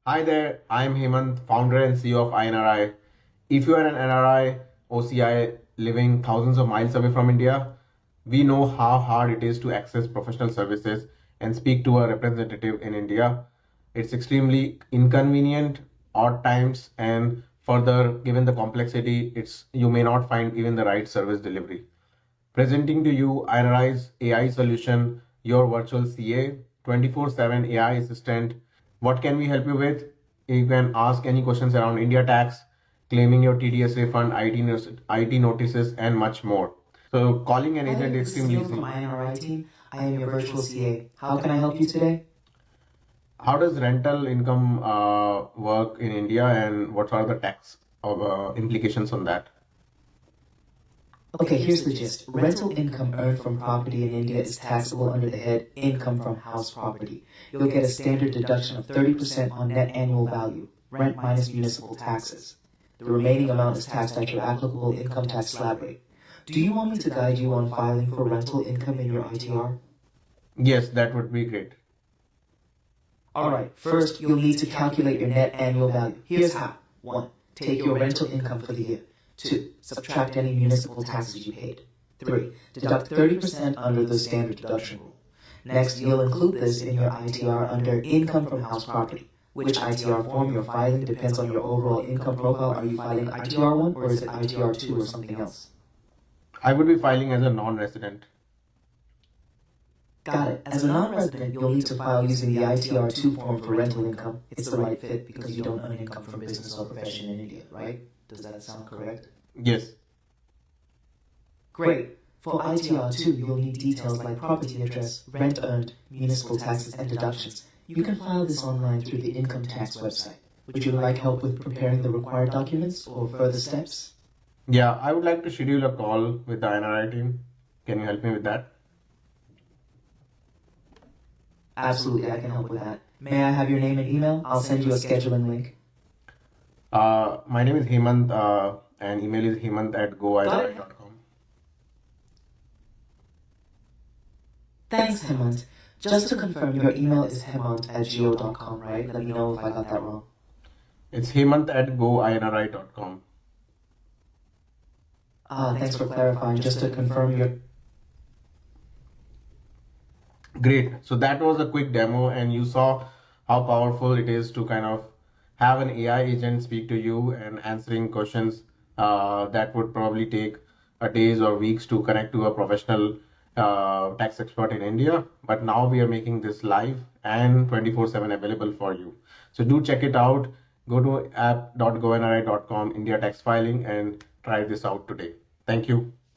Hi there, I'm Hemant, founder and CEO of iNRI. If you are an NRI, OCI living thousands of miles away from India, we know how hard it is to access professional services and speak to a representative in India. It's extremely inconvenient, odd times, and further, given the complexity, you may not find even the right service delivery. Presenting to you iNRI's AI solution, your virtual CA, 24/7 AI assistant. What can we help you with? You can ask any questions around India tax, claiming your TDS refund, IT notices, and much more. So calling an agent is extremely easy. From iNRI team. I am your virtual CA. How can I help you today? How does rental income work in India, and what are the tax implications on that? Okay, here's the gist. Rental income earned from property in India is taxable under the head Income from House Property. You'll get a standard deduction of 30% on net annual value, rent minus municipal taxes. The remaining amount is taxed at your applicable income tax slab rate. Do you want me to guide you on filing for rental income in your ITR? Yes, that would be great. Alright, first you'll need to calculate your net annual value. Here's how. 1. Take your rental income for the year. 2. Subtract any municipal taxes you paid. 3. Deduct 30% under the standard deduction rule. Next, you'll include this in your ITR under Income from House Property. Which ITR form you're filing depends on your overall income profile. Are you filing ITR 1 or is it ITR 2 or something else? I would be filing as a non-resident. Got it. As a non-resident, you'll need to file using the ITR 2 form for rental income. It's the right fit because you don't earn income from business or profession in India, right? Does that sound correct? Yes. Great. For ITR 2, you'll need details like property address, rent earned, municipal taxes, and deductions. You can file this online through the income tax website. Would you like help with preparing the required documents or further steps? Yeah, I would like to schedule a call with the iNRI team. Can you help me with that? Absolutely, I can help with that. May I have your name and email? I'll send you a scheduling link. My name is Hemant, and email is hemant@goinri.com. Thanks, Hemant. Just to confirm, your email is hemant@geo.com, right? Let me know if I got that wrong. It's hemant@goinri.com. Thanks for clarifying. Just to confirm your... Great. So that was a quick demo, and you saw how powerful it is to kind of have an AI agent speak to you and answering questions that would probably take days or weeks to connect to a professional tax expert in India. But now we are making this live and 24/7 available for you. So do check it out. Go to app.goinri.com, India tax filing, and try this out today. Thank you.